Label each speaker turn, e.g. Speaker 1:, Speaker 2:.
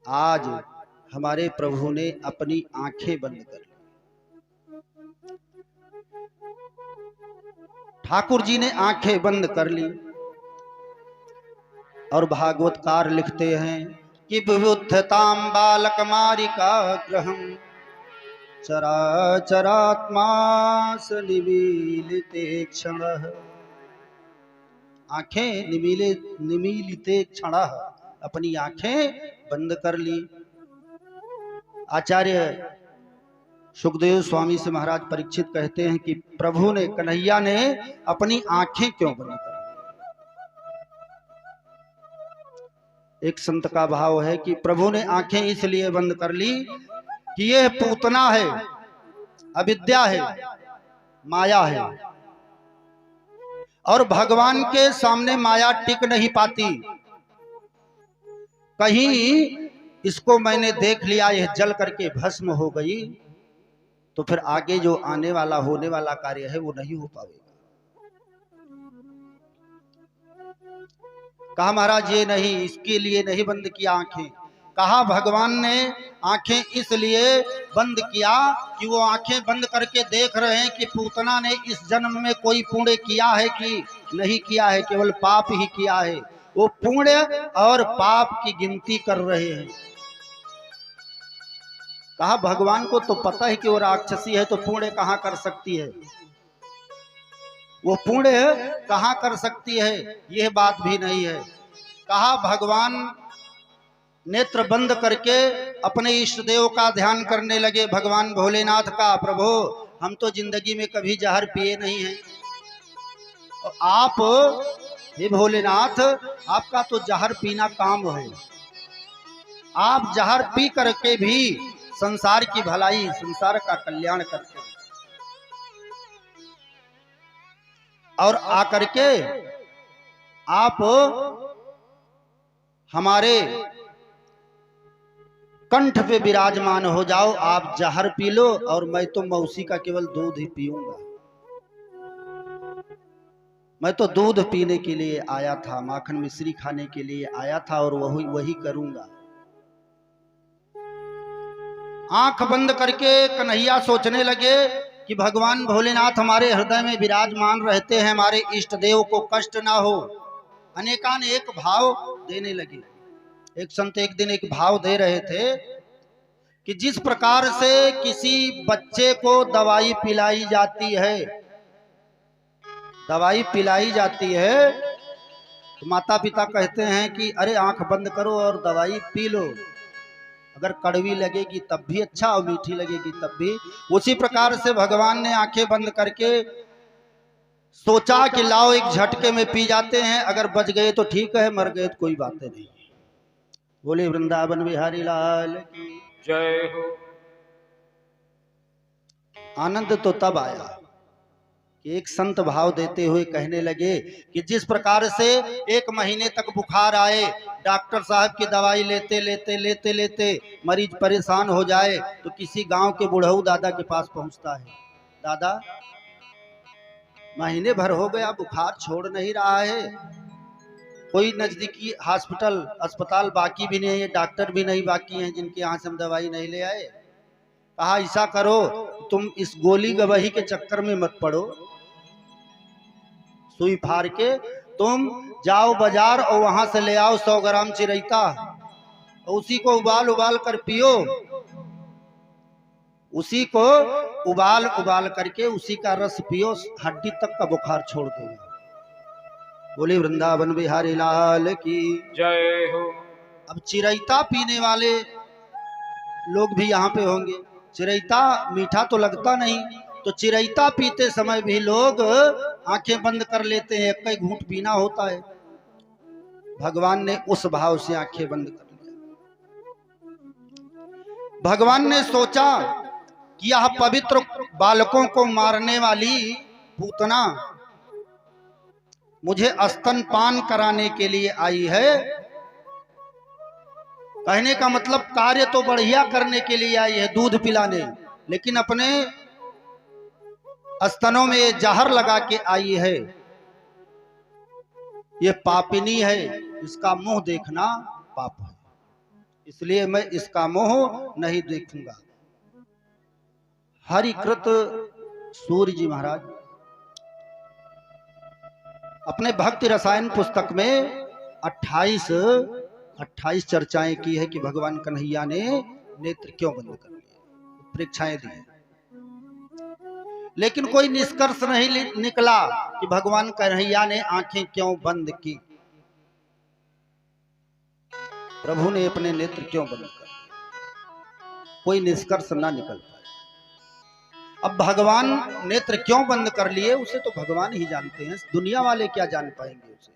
Speaker 1: आज हमारे प्रभु ने अपनी आंखें बंद कर ली। ठाकुर जी ने आंखें बंद कर ली और भागवतकार लिखते हैं कि विबुद्धताम बालक मारिका ग्रहम चराचरात्मा निमीलिते क्षण। आंखें निमीलिते क्षण, अपनी आंखें बंद कर ली। आचार्य सुखदेव स्वामी से महाराज परीक्षित कहते हैं कि प्रभु ने, कन्हैया ने अपनी आंखें क्यों बंद कर ली। एक संत का भाव है कि प्रभु ने आंखें इसलिए बंद कर ली कि यह पूतना है, अविद्या है, माया है, और भगवान के सामने माया टिक नहीं पाती। कहीं इसको मैंने देख लिया, यह जल करके भस्म हो गई, तो फिर आगे जो आने वाला होने वाला कार्य है वो नहीं हो पाएगा। कहा महाराज ये नहीं, इसके लिए नहीं बंद किया आंखें। कहा भगवान ने आंखें इसलिए बंद किया कि वो आंखें बंद करके देख रहे हैं कि पूतना ने इस जन्म में कोई पुण्य किया है कि नहीं किया है, केवल पाप ही किया है। वो पुण्य और पाप की गिनती कर रहे हैं। कहा भगवान को तो पता है कि वो राक्षसी है, तो पुण्य कहां कर सकती है, वो पुण्य कहां कर सकती है, यह बात भी नहीं है। कहा भगवान नेत्र बंद करके अपने इष्ट देव का ध्यान करने लगे, भगवान भोलेनाथ का। प्रभु हम तो जिंदगी में कभी जहर पिए नहीं हैं, और आप हे भोलेनाथ आपका तो जहर पीना काम है। आप जहर पी करके भी संसार की भलाई, संसार का कल्याण करते हैं, और आकर के आप हमारे कंठ पे विराजमान हो जाओ। आप जहर पी लो और मैं तो मौसी का केवल दूध ही पीऊंगा। मैं तो दूध पीने के लिए आया था, माखन मिश्री खाने के लिए आया था, और वही करूंगा। आंख बंद करके कन्हैया सोचने लगे कि भगवान भोलेनाथ हमारे हृदय में विराजमान रहते हैं, हमारे इष्ट देव को कष्ट ना हो। अनेकानेक भाव देने लगे। एक संत एक दिन एक भाव दे रहे थे कि जिस प्रकार से किसी बच्चे को दवाई पिलाई जाती है, दवाई पिलाई जाती है, तो माता पिता कहते हैं कि अरे आंख बंद करो और दवाई पी लो, अगर कड़वी लगेगी तब भी अच्छा और मीठी लगेगी तब भी। उसी प्रकार से भगवान ने आंखें बंद करके सोचा कि लाओ एक झटके में पी जाते हैं, अगर बच गए तो ठीक है, मर गए तो कोई बातें नहीं। बोले वृंदावन बिहारी लाल की
Speaker 2: जय हो।
Speaker 1: आनंद तो तब आया कि एक संत भाव देते हुए कहने लगे कि जिस प्रकार से 1 महीने तक बुखार आए, डॉक्टर साहब की दवाई लेते लेते लेते लेते मरीज परेशान हो जाए, तो किसी गांव के बुढ़ऊ दादा के पास पहुंचता है, दादा महीने भर हो गया बुखार छोड़ नहीं रहा है, कोई नजदीकी हॉस्पिटल अस्पताल बाकी भी नहीं है, डॉक्टर भी नहीं बाकी हैं जिनके यहाँ से हम दवाई नहीं ले आए। कहा ऐसा करो, तुम इस गोली गवही के चक्कर में मत पड़ो, सुई फाड़ के तुम जाओ बाजार और वहां से ले आओ 100 ग्राम चिरैता, और उसी को उबाल उबाल कर पियो, उसी को उबाल उबाल करके उसी का रस पियो, हड्डी तक का बुखार छोड़ देगा। बोले वृंदावन बिहारी लाल की
Speaker 2: जय हो।
Speaker 1: अब चिरैता पीने वाले लोग भी यहाँ पे होंगे। चिरैता मीठा तो लगता नहीं, तो चिरैता पीते समय भी लोग आंखें बंद कर लेते हैं, एक ही घूंट पीना होता है। भगवान ने उस भाव से आंखें बंद कर लिया। भगवान ने सोचा कि यह पवित्र बालकों को मारने वाली पूतना मुझे स्तनपान कराने के लिए आई है। कहने का मतलब कार्य तो बढ़िया करने के लिए आई है, दूध पिलाने, लेकिन अपने स्तनों में जहर लगा के आई है। ये पापिनी है, इसका मुंह देखना पाप है, इसलिए मैं इसका मोह नहीं देखूंगा। हरिकृत सूर्य जी महाराज अपने भक्ति रसायन पुस्तक में 28 चर्चाएं की है कि भगवान कन्हैया ने नेत्र क्यों बंद कर लिए, परीक्षाएं दी, लेकिन कोई निष्कर्ष नहीं निकला कि भगवान कन्हैया ने आंखें क्यों बंद की, प्रभु ने अपने नेत्र क्यों बंद कर दिए, कोई निष्कर्ष ना निकल पाए। अब भगवान नेत्र क्यों बंद कर लिए उसे तो भगवान ही जानते हैं, दुनिया वाले क्या जान पाएंगे उसे।